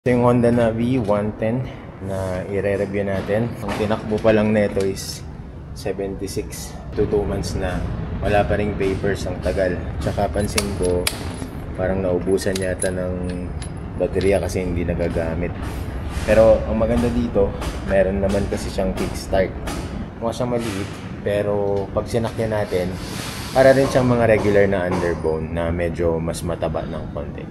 Ito yung Honda Navi 110 na i-review natin. Ang tinakbo pa lang nito is 76 to 2 months na. Wala pa ring papers, ang tagal. Tsaka pansin ko parang naubusan yata ng baterya kasi hindi nagagamit. Pero ang maganda dito, meron naman kasi siyang kickstart. Mukha siyang maliit, pero pag sinakyan natin, para rin siyang mga regular na underbone na medyo mas mataba ng konti.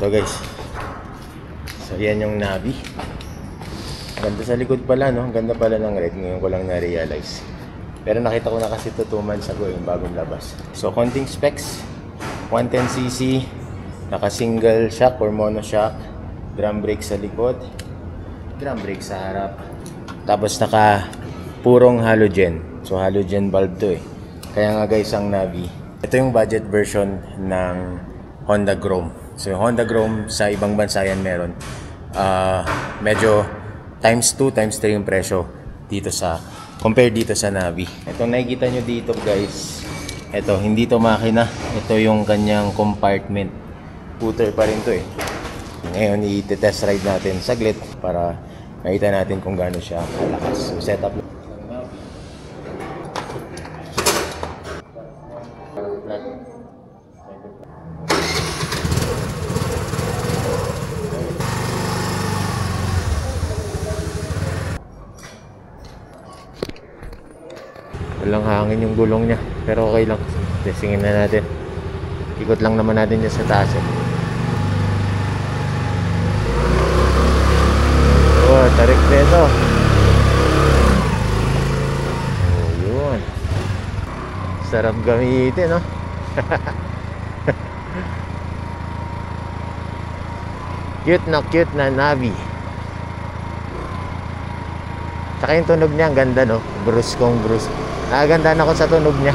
So guys, so yan yung Navi. Ganda sa likod pala, no? Ganda pala ng red. Ngayon ko lang na-realize. Pero nakita ko na kasi ito 2 months ago, yung bagong labas. So konting specs, 110cc, naka single shock or mono shock, drum brake sa likod, drum brake sa harap, tapos naka purong halogen. So halogen bulb to eh. Kaya nga guys, ang Navi, ito yung budget version ng Honda Grom. So yung Honda Grom sa ibang bansa yan meron. Medyo times 2, times 3 yung presyo dito sa, compare dito sa Navi. Ito nakikita nyo dito guys. Ito, hindi to makina. Ito yung kanyang compartment. Footer pa rin to eh. Ngayon i-test ride natin saglit para makita natin kung gaano siya kalakas. So setup. Walang hangin yung gulong niya, pero okay lang. Testingin na natin. Ikot lang naman natin dyan sa taas eh. Oh, tarik na ito. Oh, yun. Sarap gamitin, no? Cute na Navi. Saka yung tunog niya, ang ganda, no? Bruskong. Nagandaan ako sa tunog niya.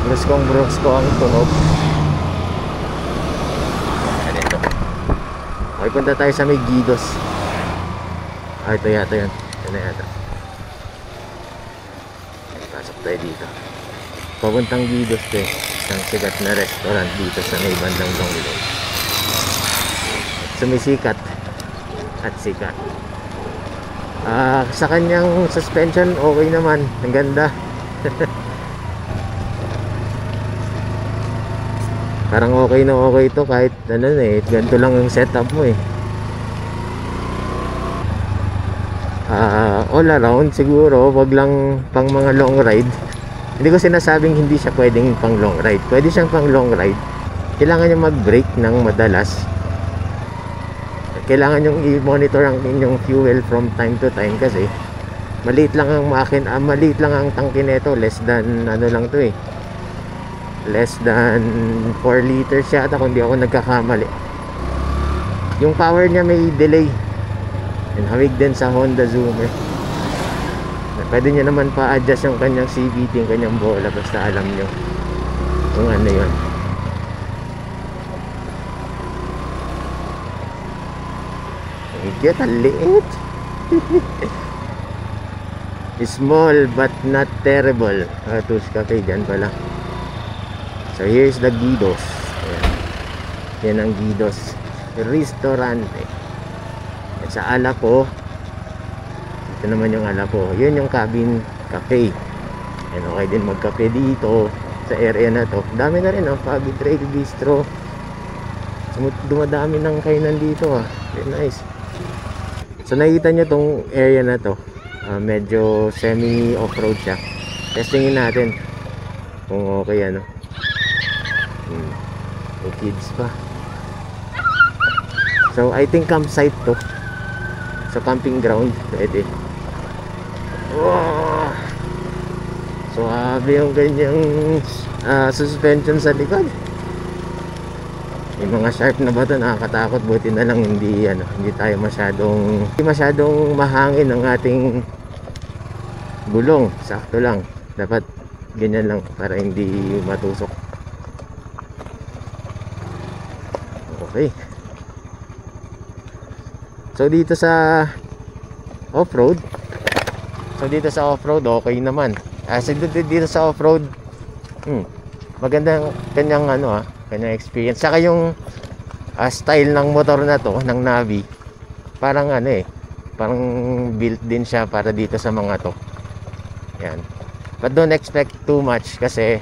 Bruskong ang tunog. Ayan ito. Okay, punta tayo sa may Gidos. Ito yata yun. Ito na yata. Pasok tayo dito. Papuntang Gidos to eh. Isang sikat na restaurant dito sa may bandang Dongilong. Sumisikat at sikat. Sa kanyang suspension, okay naman. Ang ganda. Parang okay na okay to kahit ano na eh. Ganito lang yung setup mo eh. All around siguro, wag lang pang mga long ride. Hindi ko sinasabing hindi siya pwedeng pang long ride. Pwede siyang pang long ride. Kailangan nyo mag-brake ng madalas. Kailangan nyo i-monitor ang inyong fuel from time to time kasi maliit lang ang maliit lang ang tangke nito. Less than ano lang to eh, less than 4 liters yata kung di ako nagkakamali. Yung power niya may delay. And hawig din sa Honda Zoomer. Pwede nyo naman pa-adjust yung kanyang CVT, yung kanyang bola, basta alam nyo kung ano yun. Cute, ang liit. Small but not terrible. Tus Cafe dyan pala. So here's the Gidos. Ayan. Yan ang Gidos Restaurante. At sa Alapo, ito naman yung Alapo. Yun yung cabin cafe. And okay din magkape dito sa area na to. Dami na rin, Fabi Trail Bistro. Dumadami ng kainan dito, very nice. So nakikita nyo tong area na to, medyo semi off-road siya. Testingin natin kung okay ano. May kids pa. So I think campsite to. So camping ground pwede. Wow! So habi yung ganyang suspension sa likod. May mga sharp na bato, nakakatakot. Buti na lang hindi tayo masyadong mahangin ang ating gulong. Sakto lang. Dapat ganyan lang para hindi matusok. Okay. So dito sa off-road, okay naman. Dito sa off-road, Maganda yung kanyang kanyang experience. Saka yung style ng motor na to, ng Navi, parang parang built din siya para dito sa mga to. Yan. But don't expect too much kasi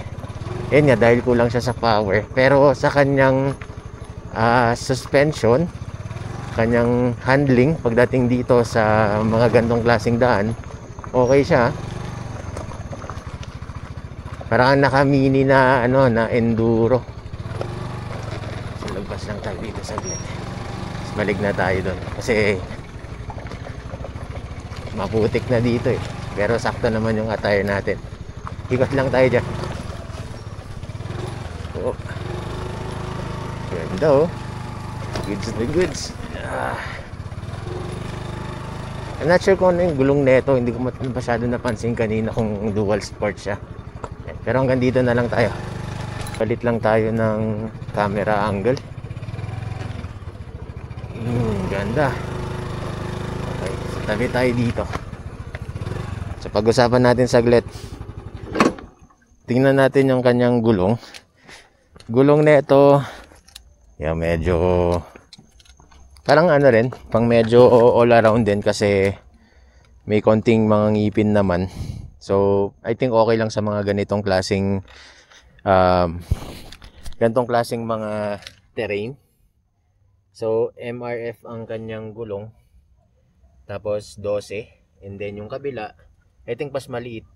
yun nga, dahil kulang siya sa power. Pero sa kanyang suspension, kanyang handling pagdating dito sa mga gantong klaseng daan, okay siya. Parang naka-mini na na enduro. So lagpas lang tayo dito saglit. Balik na tayo doon kasi maputik na dito eh. Pero sakto naman yung attire natin. Ikot lang tayo dyan. Oh. Ganda oh. Goods na goods. I'm not sure kung ano yung gulong neto. Hindi ko masyado napansin kanina kung dual sport siya. Pero hanggang dito na lang tayo. Palit lang tayo ng camera angle. Ganda. Okay, so tabi tayo dito. So pag-usapan natin saglit. Tingnan natin yung kanyang gulong. Gulong neto, medyo parang rin, pang medyo all around din kasi may konting mga ngipin naman. So, I think okay lang sa mga ganitong klaseng mga terrain. So, MRF ang kanyang gulong. Tapos 12, and then yung kabila, I think mas maliit.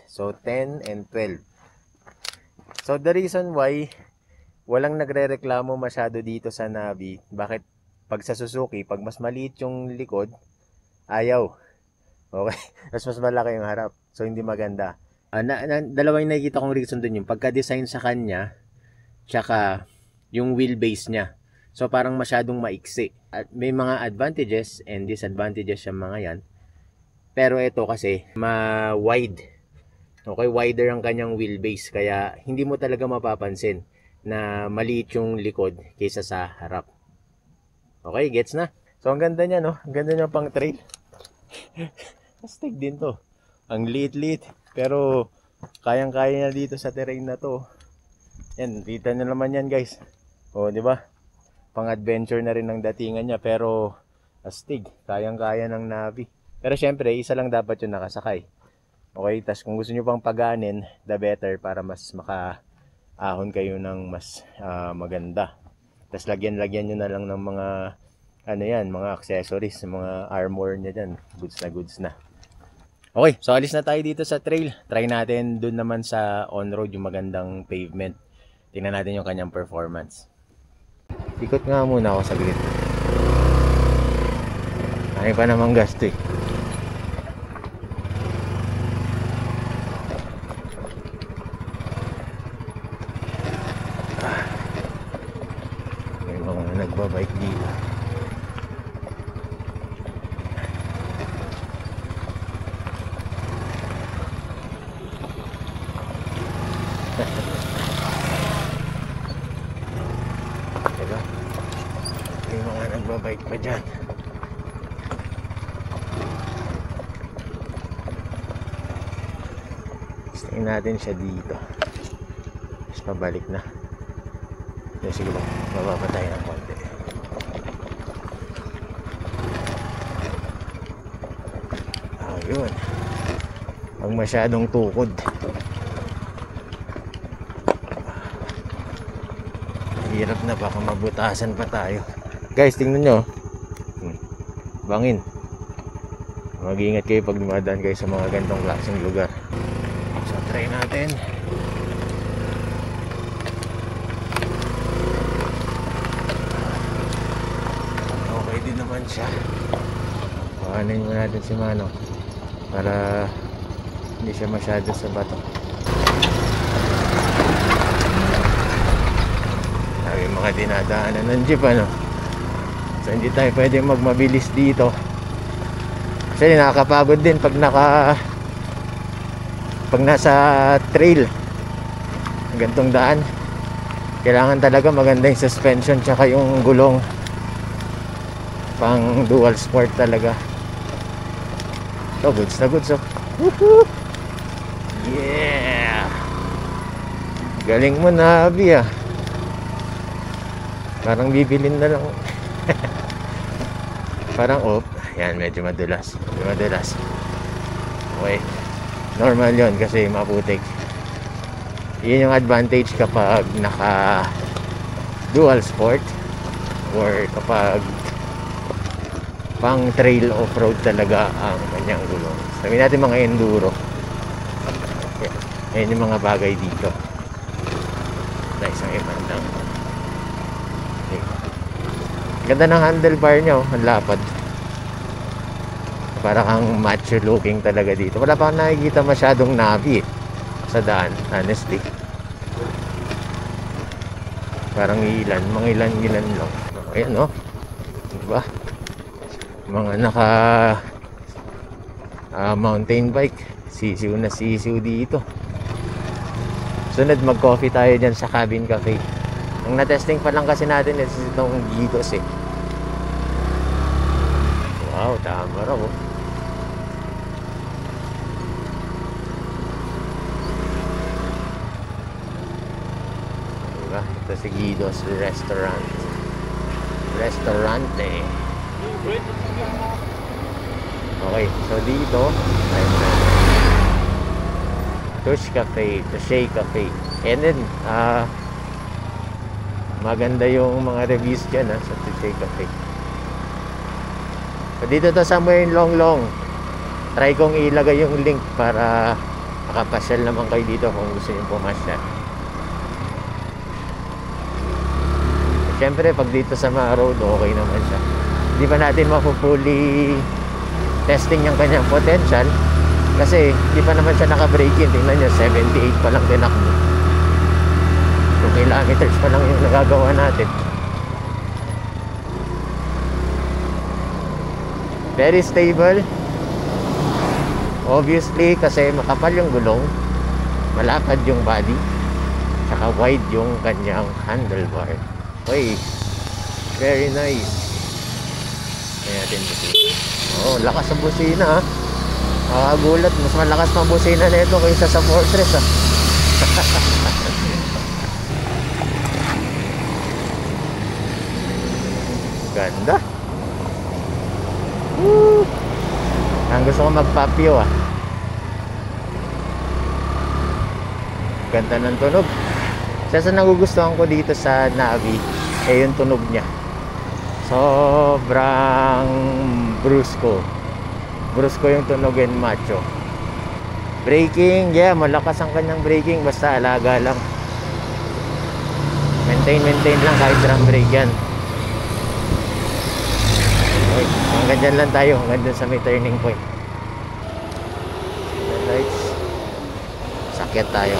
So, 10 and 12. So, the reason why walang nagrereklamo masyado dito sa Navi, bakit pag sa Suzuki, pag mas maliit yung likod, ayaw. Okay? Mas malaki yung harap. So, hindi maganda. Dalawa yung nakikita kong reason dun, yung pagka-design sa kanya, tsaka yung wheelbase niya. So, parang masyadong maiksi. At may mga advantages and disadvantages yung mga yan. Pero ito kasi, ma-wide. Okay, wider ang kanyang wheelbase. Kaya, hindi mo talaga mapapansin na maliit yung likod kaysa sa harap. Okay, gets na? So, ang ganda niya, no? Ang ganda niya pang trail. Astig din to. Ang liit-liit. Pero, kayang-kaya na dito sa terrain na to. Yan, kita nyo naman yan, guys. O, di ba? Pang-adventure na rin ang datingan niya. Pero, astig. Kayang-kaya ng Navi. Pero, syempre, isa lang dapat yung nakasakay. Okay, tas kung gusto nyo pang paganin, the better para mas makaahon kayo ng mas maganda. Tas lagyan nyo na lang ng mga mga accessories, mga armor niya dyan. Goods na. Okay, so alis na tayo dito sa trail. Try natin dun naman sa on-road yung magandang pavement. Tingnan natin yung kanyang performance. Ikot nga muna ako saglit. Ay pa namang gasto eh. May mga nagbabike dito. Diba? May mga nagbabike pa dyan. Tingnan natin siya dito. Tapos pabalik na. Sige ba? Bababa tayo ng konti. Ayun. Huwag masyadong tukod. Hirap na, baka mabutasan pa tayo. Guys, tingnan nyo. Bangin. Mag-iingat kayo pag dumadaan kayo sa mga ganitong klaseng lugar. So, try natin. Okay din naman siya. Pakanin mo natin si Manong para hindi siya masyado sa bato. Yung mga dinadaanan ng jeep, so hindi tayo pwede magmabilis dito kasi nakakapagod din pag nasa trail gantong daan. Kailangan talaga maganda yung suspension tsaka yung gulong, pang dual sport talaga. So goods na goods. Woohoo! Yeah! Galing mo na, Abi ah. Parang bibilin na lang. Parang yan, medyo madulas. Medyo madulas. Okay. Normal yon kasi maputik. Yun yung advantage kapag naka dual sport or kapag pang trail off-road talaga ang kanyang gulong. Sabihin natin mga enduro. Ayan yung mga bagay dito. Na isang ibandang. Okay. Ganda ng handlebar nyo. Ang lapad. Para kang macho looking talaga dito. Wala pa akong nakikita masyadong navi sa daan, honestly. Parang ilan, mga ilan lang. Ayan no. Diba? Mga naka mountain bike. Sisiw na sisiw dito. Sunod mag-coffee tayo dyan sa Cabin Cafe. Ang na-testing pa lang kasi natin is itong Gitos eh. Wow, tama raw. Diba? Ito si Gitos Restaurante. Okay, so dito Touche Cafe. And then maganda yung mga reviews dyan sa Touche Cafe. So dito to somewhere in Long. Try kong ilagay yung link para makapasyal naman kayo dito kung gusto nyo pumasyal. Siyempre pag dito sa mga road okay naman siya. Hindi pa natin mapupuli testing yung kanyang potential kasi hindi pa naman siya naka-break-in. Tingnan nyo, 78 pa lang tinakbo. 2 kilometers pa lang yung nagagawa natin. Very stable. Obviously kasi makapal yung gulong, malapad yung body, saka wide yung kanyang handlebar. Okay, very nice. Kaya natin busina. Lakas ang busina ha. Makagulat, mas malakas pang busina na ito kaysa sa Fortress ha. Ganda. Woo! Ang gusto ko magpapyo ah. Ganda ng tunog. Sa nagugustuhan ko dito sa Navi yung tunog niya. Sobrang brusco yung tunog and macho. Braking, malakas ang kanyang braking basta alaga lang. Maintain lang kahit drum brake yan. Okay, hanggang dyan lang tayo, hanggang dyan sa may turning point. Lights. Sakit tayo.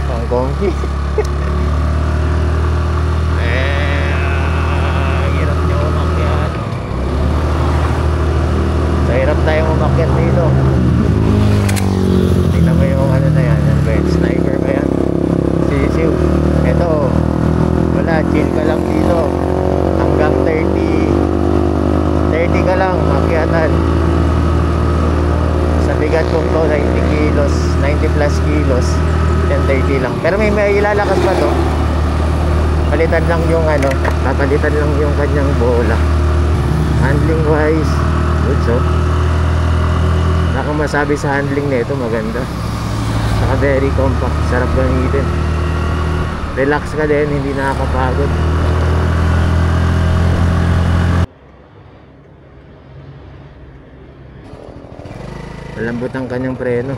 Ang comfy. Hirap nyo umakyat. So hirap tayong umakyat dito. Tingnan mo yung ano na yan. Ano ba yan? Sniper ba yan? Sisiw. Ito. Wala, chill ka lang dito. Hanggang 30 ka lang makyatan. Sa bigat kong to 90 kilos, 90 plus kilos, 10-30 lang. Pero may ilalakas pa to. Palitan lang yung papalitan lang yung kanyang bola. Handling wise, good so. Wala akong masabi sa handling nito, maganda. Saka very compact, sarap gamitin. Relax ka din, hindi nakakapagod. Malambot ang kanyang preno.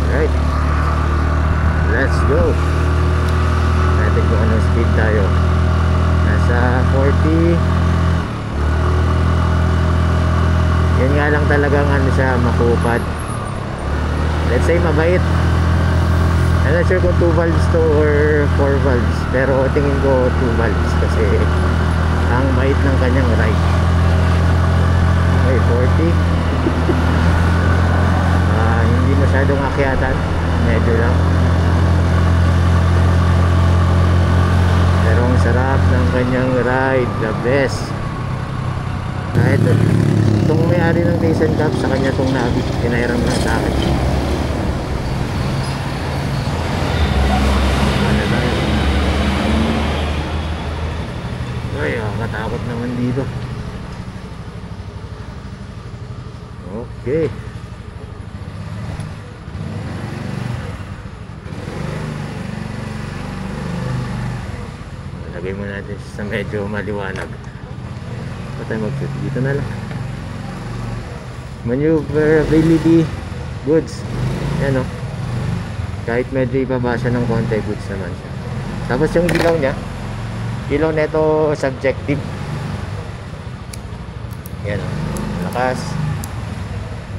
Alright, let's go. Natin kung anong speed tayo. Nasa 40. Yan nga lang talagang siya makupad. Let's say mabait. I'm not sure kung 2 valves to or 4 valves, pero tingin ko 2 valves kasi ang bait ng kanyang ride. Okay, 40. Hindi masyadong akyatan, medyo lang. Pero ang sarap ng kanyang ride, the best. Ito Itong may-ari ng Taste and Cup, sa kanya itong Navi. Pinahiram lang sa akin. Ano tayo? Ay, katakot naman dito. Okay. Lagay mo natin sa medyo maliwanag. Pa tayo mag-shoot? Dito na lang. Maneuverability goods. Yan o. Kahit medyo ibaba siya ng konti, goods naman siya. Tapos yung ilaw niya, ilaw neto subjective. Yan o. Malakas.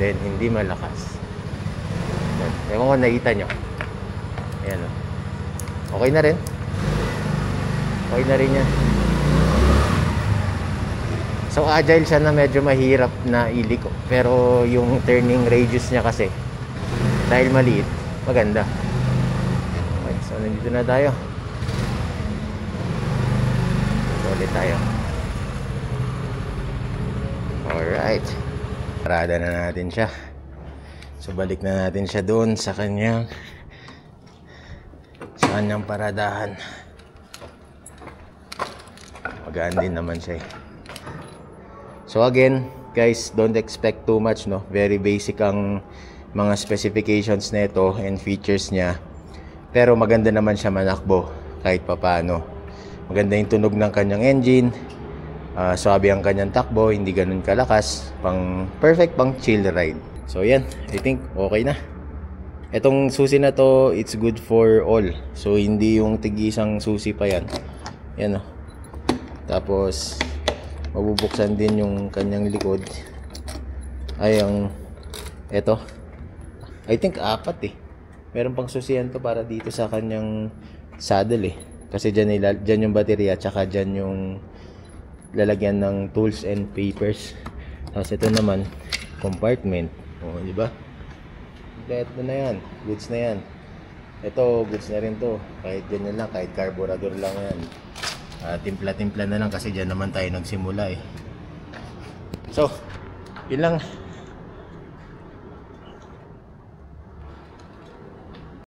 Then hindi malakas. Yan. Ewan ko nakita nyo. Yan o. Okay na rin. Okay na rin yan. So agile siya na medyo mahirap na iliko. Pero yung turning radius niya kasi dahil maliit, maganda. Okay, so nandito na tayo. Ulit tayo. Alright. Parada na natin siya. So balik na natin siya doon sa kanyang paradahan. Magaan din naman siya eh. So again, guys, don't expect too much, no? Very basic ang mga specifications nito and features niya. Pero maganda naman siya manakbo kahit papaano. Maganda yung tunog ng kanyang engine. Swabe ang kanyang takbo, hindi ganun kalakas. Perfect pang chill ride. So yan, I think okay na. Etong susi na to, it's good for all. So hindi yung tig-isang susi pa yan. Yan o. Tapos mabubuksan din yung kanyang likod. Ay, eto. I think 4 eh. Meron pang susiyan to para dito sa kanyang saddle eh. Kasi dyan yung baterya, tsaka dyan yung lalagyan ng tools and papers. Tapos ito naman, compartment. O, di ba? Ito na yan. Goods na yan. Ito, goods na rin to. Kahit ganyan lang, kahit carburetor lang yan. Timpla-timpla na lang kasi dyan naman tayo nagsimula eh. So, yun lang.